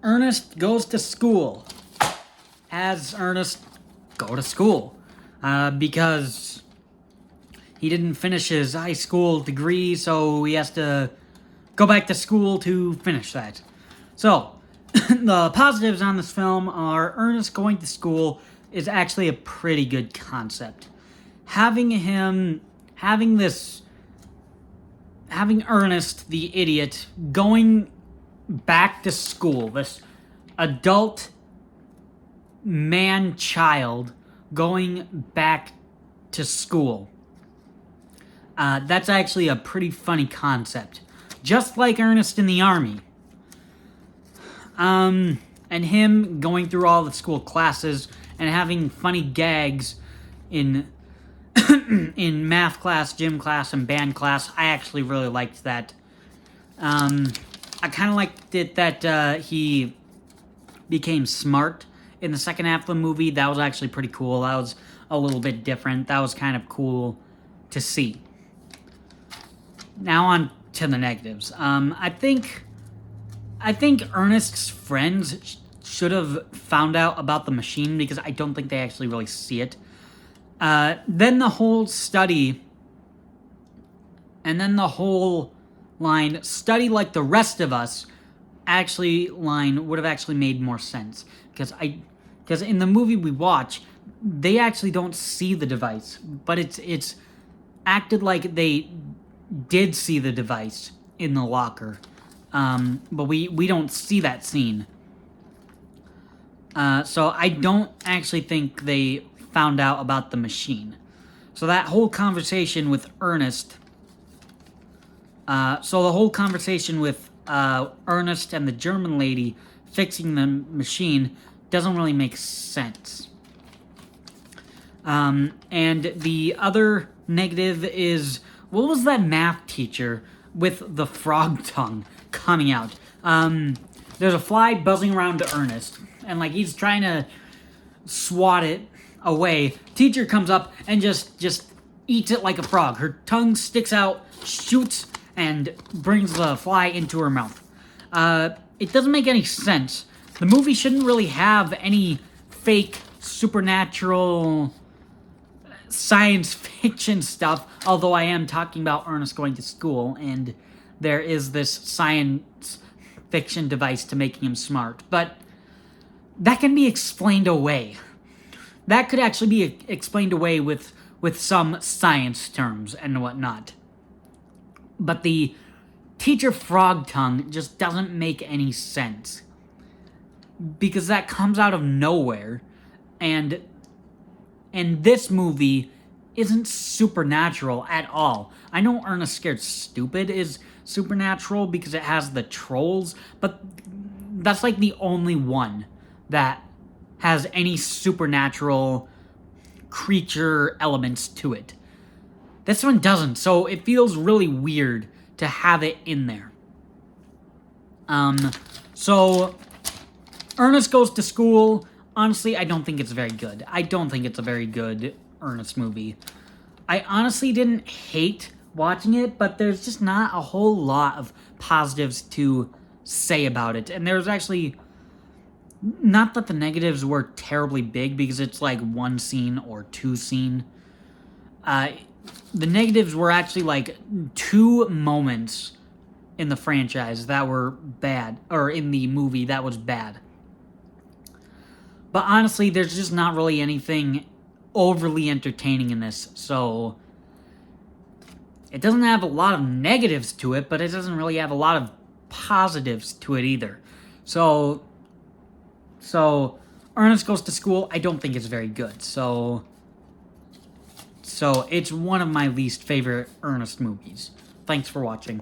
Ernest Goes to School. Has Ernest go to school? Because he didn't finish his high school degree, so he has to go back to school to finish that. So, the positives on this film are Ernest going to school is actually a pretty good concept. Having Ernest, the idiot, going back to school, this adult man-child going back to school. That's actually a pretty funny concept. Just like Ernest in the Army. And him going through all the school classes and having funny gags in in math class, gym class, and band class. I actually really liked that. I kind of liked it that he became smart in the second half of the movie. That was actually pretty cool. That was a little bit different. That was kind of cool to see. Now on to the negatives. I think Ernest's friends should have found out about the machine because I don't think they actually really see it. Then the whole study, and then the whole line, study like the rest of us, line would have actually made more sense. Because in the movie we watch, they actually don't see the device, but it's acted like they did see the device in the locker. But we don't see that scene. So I don't actually think they found out about the machine. So that whole conversation with Ernest... Ernest and the German lady fixing the machine doesn't really make sense. And the other negative is, what was that math teacher with the frog tongue coming out? There's a fly buzzing around to Ernest, and like he's trying to swat it away. Teacher comes up and just eats it like a frog. Her tongue sticks out, shoots, and brings the fly into her mouth. It doesn't make any sense. The movie shouldn't really have any fake supernatural science fiction stuff, although I am talking about Ernest going to school, and there is this science fiction device to making him smart. But that can be explained away. That could actually be explained away with some science terms and whatnot. But the teacher frog tongue just doesn't make any sense. Because that comes out of nowhere. And this movie isn't supernatural at all. I know Ernest Scared Stupid is supernatural because it has the trolls, but that's like the only one that has any supernatural creature elements to it. This one doesn't, so it feels really weird to have it in there. So Ernest Goes to School. Honestly, I don't think it's very good. I don't think it's a very good Ernest movie. I honestly didn't hate watching it, but there's just not a whole lot of positives to say about it. And there's actually... Not that the negatives were terribly big, because it's like one scene or two scene. The negatives were actually like two moments in the franchise that were bad, or in the movie that was bad. But honestly, there's just not really anything overly entertaining in this, so it doesn't have a lot of negatives to it, but it doesn't really have a lot of positives to it either. So Ernest Goes to School, I don't think it's very good. So it's one of my least favorite Ernest movies. Thanks for watching.